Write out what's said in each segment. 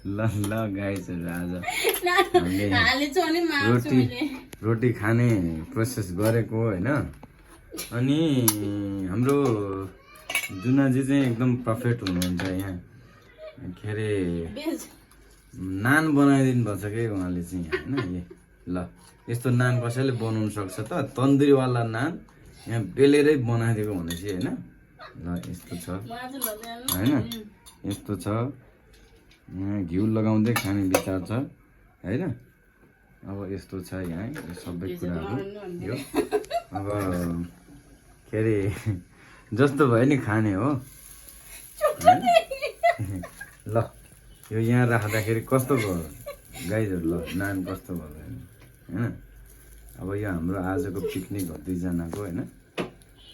ल ल गाइजहरु आज रोटी रोटी खाने प्रोसेस गरेको हैन। अनि हाम्रो जुनाजी चाहिँ एकदम पर्फेक्ट हुनुहुन्छ यहाँ। के अरे नान बनाइदिनु पर्छ के उहाँले चाहिँ हैन। ल यस्तो नान कसैले बनाउन सक्छ त? तन्दुरीवाला नान यहाँ बेलेरै बनाइदिएको भनेपछि हैन। ल यस्तो छ हैन, यस्तो छ। यहाँ घिउ लगाउँदै खाने विचार छ हैन। अब यस्तो छ यहाँ यो सबै कुराहरू। यो अब के अरे जस्तो भयो नि खाने हो। ल यो यहाँ राख्दाखेरि कस्तो भयो गाइजहरु? ल नान कस्तो भयो हैन। अब यो हाम्रो आजको पिकनिक हो दुईजनाको हैन।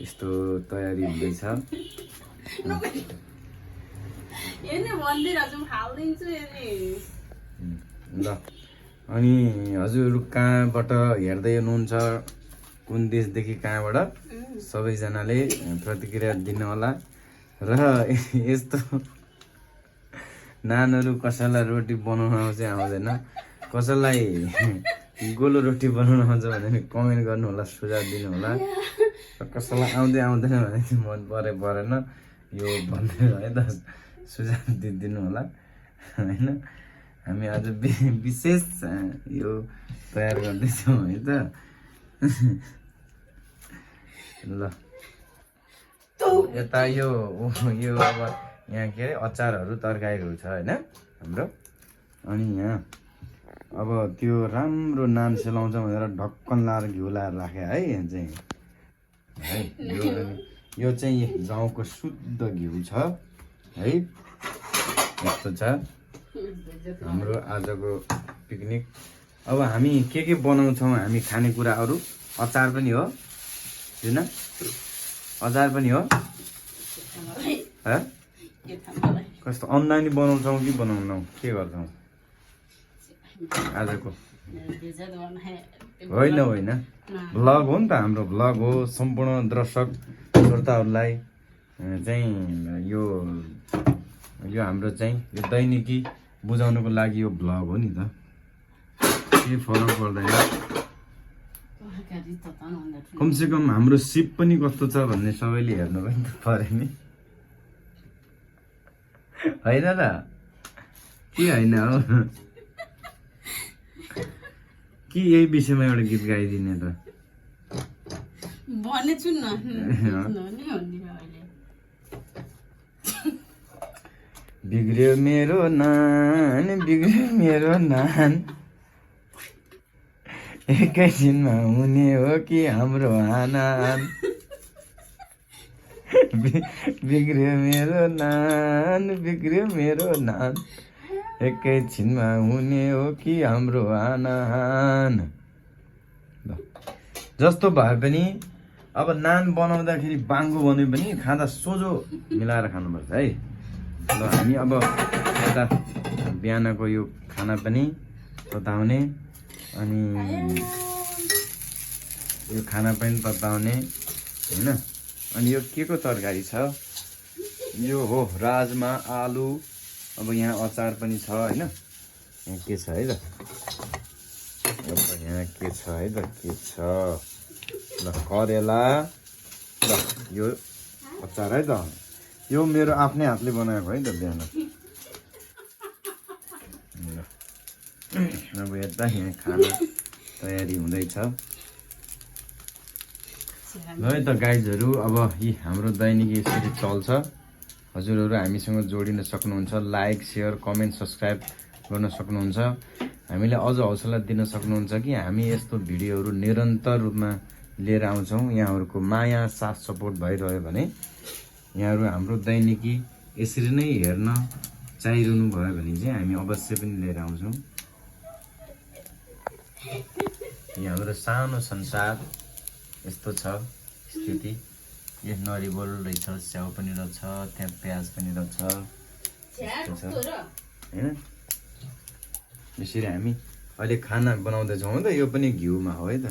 यस्तो तयारी हुँदैछ। ल अनि हजुरहरू कहाँबाट हेर्दै हुनुहुन्छ, कुन देशदेखि कहाँबाट, सबैजनाले प्रतिक्रिया दिनु होला। र यस्तो नानहरू कसैलाई रोटी बनाउन आउँछ आउँदैन, कसैलाई गोलो रोटी बनाउन आउँछ भने कमेन्ट गर्नु होला, सुझाव दिनु होला। कसैलाई आउँदै आउँदैन भने मन परेन यो भन्दै है त सुझाव दिनु होला हैन। हामी आज विशेष यो तयार गर्दैछौँ है त। ल यता यो अब यहाँ के अरे अचारहरू तरकारीहरू छ हैन हाम्रो। अनि यहाँ अब त्यो राम्रो नान सेलाउँछ भनेर ढक्कन लाएर घिउ लाएर राखे है। यहाँ चाहिँ है यो चाहिँ गाउँको शुद्ध घिउ छ है। यस्तो छ हाम्रो आजको पिकनिक। अब हामी के बनाउँछौँ हामी खानेकुराहरू? अचार पनि हो जुन, अचार पनि हो। कस्तो अनलाइन बनाउँछौँ कि बनाउनौ के गर्छौँ आजको? होइन होइन भ्लग हो नि त, हाम्रो भ्लग हो। सम्पूर्ण दर्शक श्रोताहरूलाई चाहिँ यो हाम्रो चाहिँ यो दैनिकी बुझाउनको लागि यो भ्लग हो नि त। के फरक पर्दैन। कमसेकम हाम्रो सिप पनि कस्तो छ भन्ने सबैले हेर्नु पनि त पर्यो नि होइन र? के होइन हो कि यही विषयमा एउटा गीत गाइदिने त? बिग्रियो मेरो नान, बिग्रियो मेरो नान, एकैछिनमा हुने हो कि हाम्रो आनान। बिग्रियो मेरो नान, बिग्रियो मेरो नान, एकैछिनमा हुने हो कि हाम्रो आनान। जस्तो भए पनि अब नान बनाउँदाखेरि बाङ्गो बने पनि खाँदा सोझो मिलाएर खानुपर्छ है। ल हामी अब यता बिहानको यो खाना पनि तताउने, अनि यो खाना पनि तताउने हैन। अनि यो के को तरकारी छ? यो हो राजमा आलु। अब यहाँ अचार पनि छ हैन। यहाँ के छ है त? अब यहाँ के छ है त? के छ? ल करेला। ल यो अचार है त। यो मेरो आफ्नै हातले बनाएको है त बिहान। अब यता यहाँ खाना तयारी हुँदैछ। ल है त गाइजहरू, अब यी हाम्रो दैनिक यसरी चल्छ। हजुरहरू हामीसँग जोडिन सक्नुहुन्छ, लाइक शेयर कमेन्ट सब्सक्राइब गर्न सक्नुहुन्छ। हामीलाई अझ हौसला दिन सक्नुहुन्छ कि हामी यस्तो भिडियोहरू निरन्तर रूपमा लिएर आउँछौँ। यहाँहरूको माया साथ सपोर्ट भइरह्यो भने यहाँहरू हाम्रो दैनिकी यसरी नै हेर्न चाहिरहनु भयो भने चाहिँ हामी अवश्य पनि लिएर आउँछौँ। यहाँ हाम्रो सानो संसार यस्तो छ स्थिति। यो नरिवल रहेछ, स्याउ पनि रहेछ, त्यहाँ प्याज पनि रहेछ हैन। यसरी हामी अहिले खाना बनाउँदैछौँ त। यो पनि घिउमा हो है त।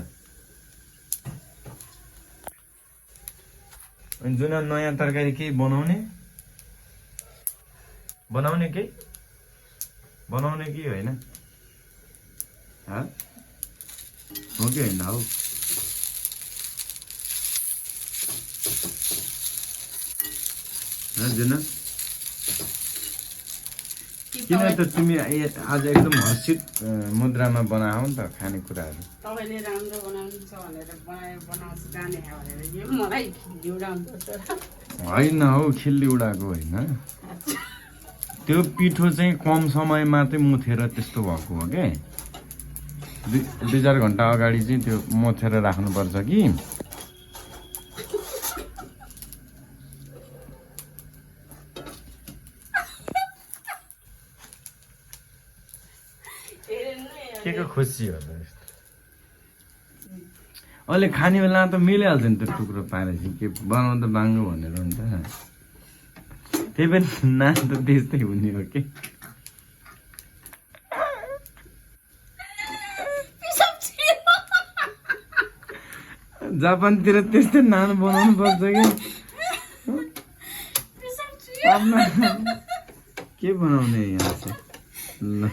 अनि जुन नयाँ तरकारी केही बनाउने के बनाउने कि होइन हो कि होइन हौ जुन किन त तिमी आज एकदम हर्षित मुद्रामा बनाऊ नि त खानेकुराहरू तपाईँले राम्रो बनाउनुहुन्छ भनेर बनाउँछु जाने भनेर यो मलाई उडाउनुपर्छ होइन हौ खिल्ली उडाएको होइन त्यो पिठो चाहिँ कम समयमा चाहिँ मुथेर त्यस्तो भएको हो क्या 2-4 घन्टा अगाडि चाहिँ त्यो मोथेर राख्नुपर्छ कि के को खुसी हो त अहिले खाने बेला त मिलिहाल्छ नि त्यो टुक्रो पारेपछि के बनाउनु त बाङ्गो भनेर हुन्छ त्यही पनि नान त त्यस्तै हुने हो कि जापानतिर त्यस्तै नान बनाउनु पर्छ कि के बनाउने यहाँ चाहिँ ल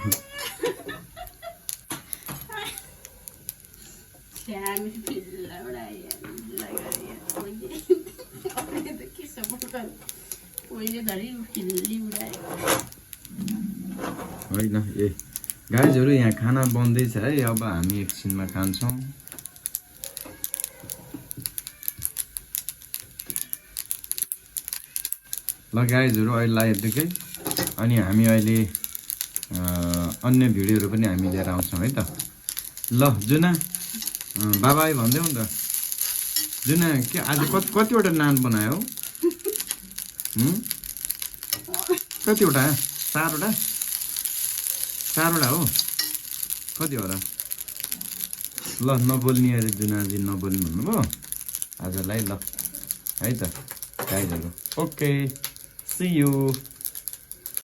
होइन ए गाइजहरू यहाँ खाना बन्दैछ है अब हामी एकछिनमा खान्छौँ ल गाइजहरू अहिलेलाई यतिकै अनि हामी अहिले अन्य भिडियोहरू पनि हामी लिएर आउँछौँ है त ल जुना बाबाई भन्देऊ नि त जुना के आज कतिवटा नान बनायो कतिवटा 4वटा 4वटा हो कति हो र ल नबोल्ने अरे जुनाजी नबोल्नु भन्नुभयो आजलाई ल है त गाइजहरू ओके सी यू